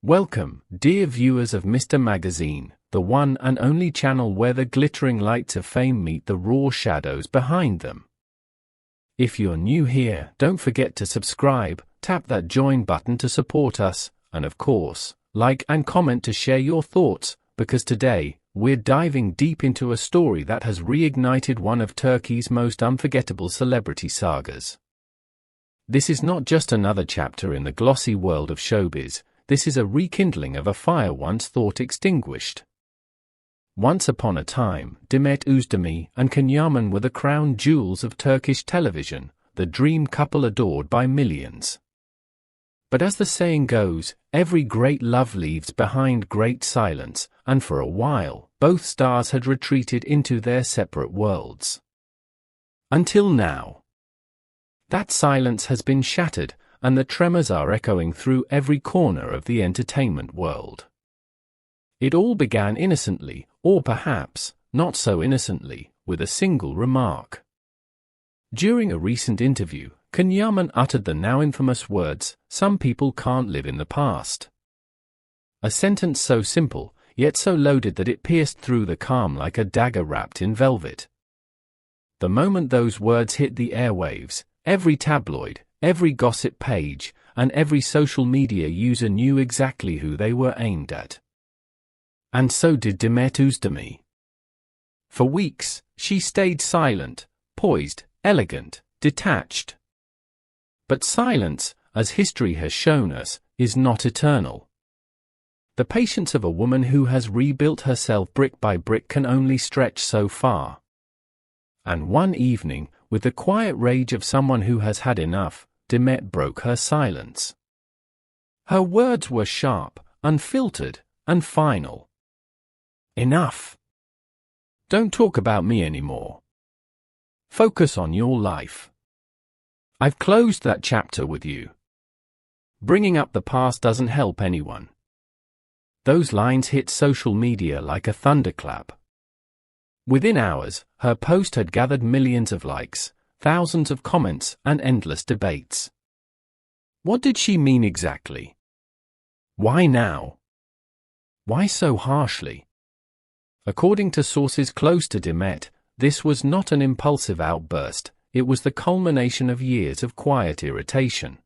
Welcome, dear viewers of Mr. Magazine, the one and only channel where the glittering lights of fame meet the raw shadows behind them. If you're new here, don't forget to subscribe, tap that join button to support us, and of course, like and comment to share your thoughts, because today, we're diving deep into a story that has reignited one of Turkey's most unforgettable celebrity sagas. This is not just another chapter in the glossy world of showbiz. This is a rekindling of a fire once thought extinguished. Once upon a time, Demet Özdemir and Yaman were the crown jewels of Turkish television, the dream couple adored by millions. But as the saying goes, every great love leaves behind great silence, and for a while, both stars had retreated into their separate worlds. Until now. That silence has been shattered, and the tremors are echoing through every corner of the entertainment world. It all began innocently, or perhaps, not so innocently, with a single remark. During a recent interview, Yaman uttered the now infamous words, "Some people can't live in the past." A sentence so simple, yet so loaded that it pierced through the calm like a dagger wrapped in velvet. The moment those words hit the airwaves, every tabloid, every gossip page, and every social media user knew exactly who they were aimed at. And so did Demet Özdemir. For weeks, she stayed silent, poised, elegant, detached. But silence, as history has shown us, is not eternal. The patience of a woman who has rebuilt herself brick by brick can only stretch so far. And one evening, with the quiet rage of someone who has had enough, Demet broke her silence. Her words were sharp, unfiltered, and final. Enough. Don't talk about me anymore. Focus on your life. I've closed that chapter with you. Bringing up the past doesn't help anyone. Those lines hit social media like a thunderclap. Within hours, her post had gathered millions of likes, thousands of comments, and endless debates. What did she mean exactly? Why now? Why so harshly? According to sources close to Demet, this was not an impulsive outburst, it was the culmination of years of quiet irritation.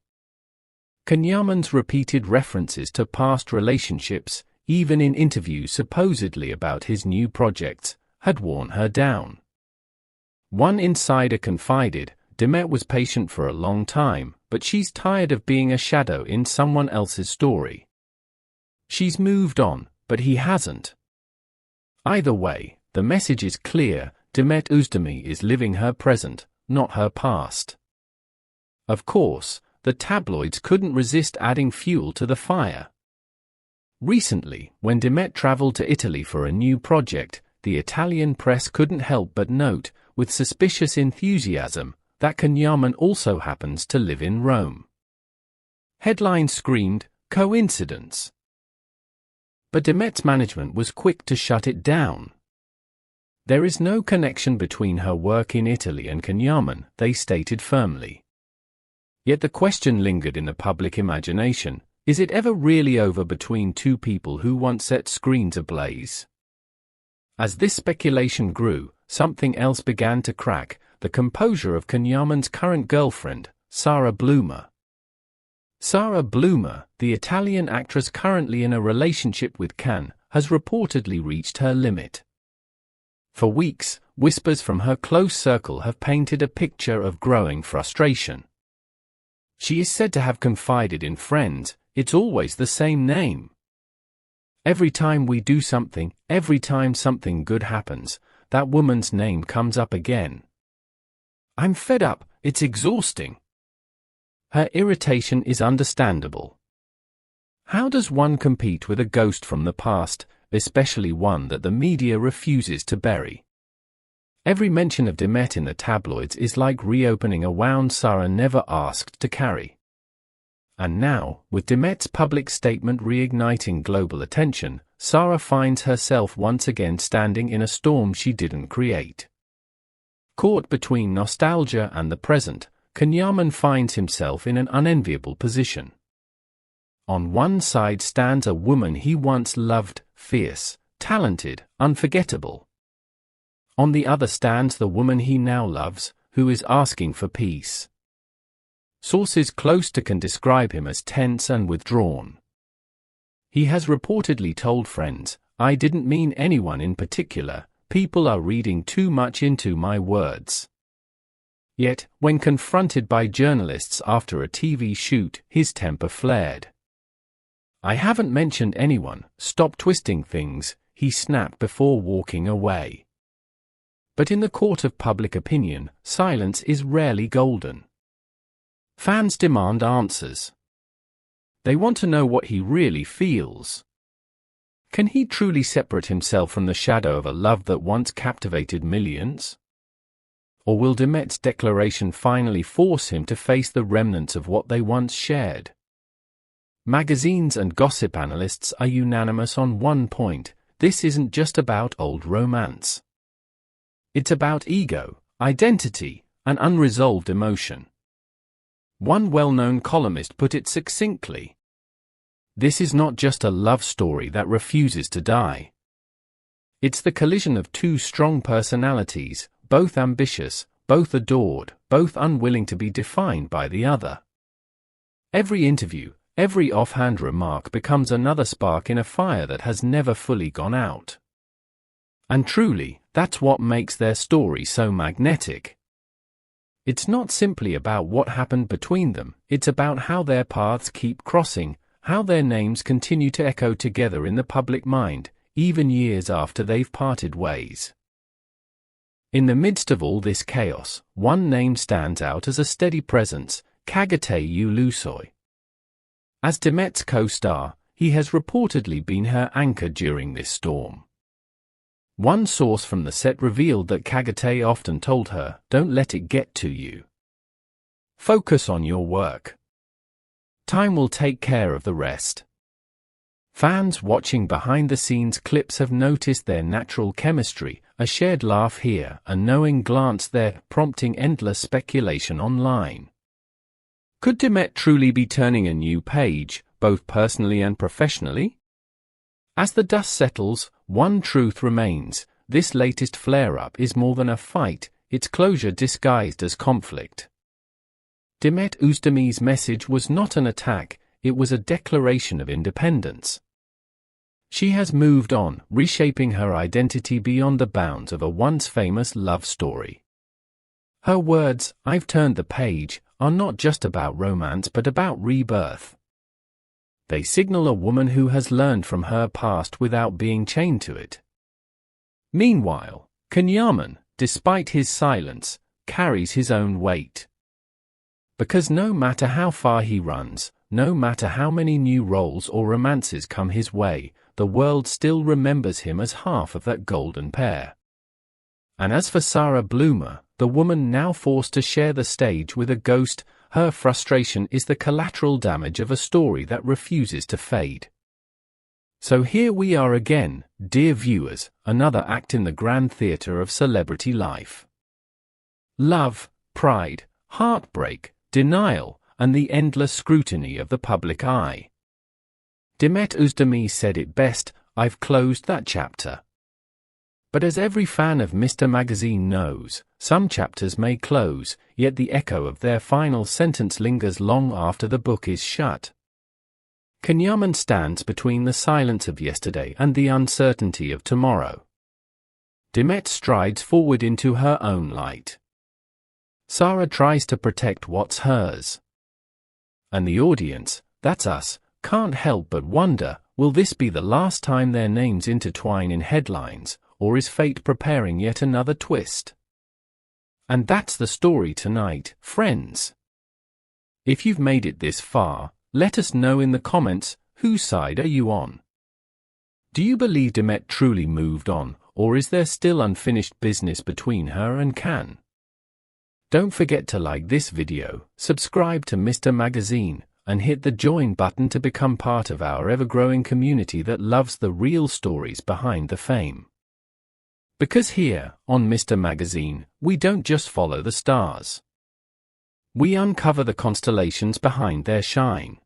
Yaman's repeated references to past relationships, even in interviews supposedly about his new projects, had worn her down. One insider confided, Demet was patient for a long time, but she's tired of being a shadow in someone else's story. She's moved on, but he hasn't. Either way, the message is clear, Demet Özdemir is living her present, not her past. Of course, the tabloids couldn't resist adding fuel to the fire. Recently, when Demet traveled to Italy for a new project, the Italian press couldn't help but note, with suspicious enthusiasm, that Yaman also happens to live in Rome. Headlines screamed, coincidence. But Demet's management was quick to shut it down. There is no connection between her work in Italy and Yaman, they stated firmly. Yet the question lingered in the public imagination, is it ever really over between two people who once set screens ablaze? As this speculation grew, something else began to crack, the composure of Yaman's current girlfriend, Sara Bloomer. Sara Bloomer, the Italian actress currently in a relationship with Can, has reportedly reached her limit. For weeks, whispers from her close circle have painted a picture of growing frustration. She is said to have confided in friends, "It's always the same name. Every time we do something, every time something good happens, that woman's name comes up again. I'm fed up, it's exhausting." Her irritation is understandable. How does one compete with a ghost from the past, especially one that the media refuses to bury? Every mention of Demet in the tabloids is like reopening a wound Sara never asked to carry. And now, with Demet's public statement reigniting global attention, Sara finds herself once again standing in a storm she didn't create. Caught between nostalgia and the present, Yaman finds himself in an unenviable position. On one side stands a woman he once loved, fierce, talented, unforgettable. On the other stands the woman he now loves, who is asking for peace. Sources close to can describe him as tense and withdrawn. He has reportedly told friends, "I didn't mean anyone in particular, people are reading too much into my words." Yet, when confronted by journalists after a TV shoot, his temper flared. "I haven't mentioned anyone, stop twisting things," he snapped before walking away. But in the court of public opinion, silence is rarely golden. Fans demand answers. They want to know what he really feels. Can he truly separate himself from the shadow of a love that once captivated millions? Or will Demet's declaration finally force him to face the remnants of what they once shared? Magazines and gossip analysts are unanimous on one point: this isn't just about old romance. It's about ego, identity, and unresolved emotion. One well-known columnist put it succinctly: "This is not just a love story that refuses to die. It's the collision of two strong personalities, both ambitious, both adored, both unwilling to be defined by the other." Every interview, every offhand remark becomes another spark in a fire that has never fully gone out. And truly, that's what makes their story so magnetic. It's not simply about what happened between them, it's about how their paths keep crossing, how their names continue to echo together in the public mind, even years after they've parted ways. In the midst of all this chaos, one name stands out as a steady presence: Çağatay Ulusoy. As Demet's co-star, he has reportedly been her anchor during this storm. One source from the set revealed that Çağatay often told her, "Don't let it get to you. Focus on your work. Time will take care of the rest." Fans watching behind-the-scenes clips have noticed their natural chemistry, a shared laugh here, a knowing glance there, prompting endless speculation online. Could Demet truly be turning a new page, both personally and professionally? As the dust settles, one truth remains: this latest flare-up is more than a fight, it's closure disguised as conflict. Demet Özdemir's message was not an attack, it was a declaration of independence. She has moved on, reshaping her identity beyond the bounds of a once famous love story. Her words, "I've turned the page," are not just about romance but about rebirth. They signal a woman who has learned from her past without being chained to it. Meanwhile, Yaman, despite his silence, carries his own weight. Because no matter how far he runs, no matter how many new roles or romances come his way, the world still remembers him as half of that golden pair. And as for Sarah Bloomer, the woman now forced to share the stage with a ghost, her frustration is the collateral damage of a story that refuses to fade. So here we are again, dear viewers, another act in the grand theatre of celebrity life. Love, pride, heartbreak, denial, and the endless scrutiny of the public eye. Demet Özdemir said it best: "I've closed that chapter." But as every fan of Mr. Magazine knows, some chapters may close, yet the echo of their final sentence lingers long after the book is shut. Yaman stands between the silence of yesterday and the uncertainty of tomorrow. Demet strides forward into her own light. Sarah tries to protect what's hers. And the audience, that's us, can't help but wonder, will this be the last time their names intertwine in headlines, or is fate preparing yet another twist? And that's the story tonight, friends. If you've made it this far, let us know in the comments, whose side are you on? Do you believe Demet truly moved on, or is there still unfinished business between her and Can? Don't forget to like this video, subscribe to Mr. Magazine, and hit the join button to become part of our ever-growing community that loves the real stories behind the fame. Because here, on Mr. Magazine, we don't just follow the stars. We uncover the constellations behind their shine.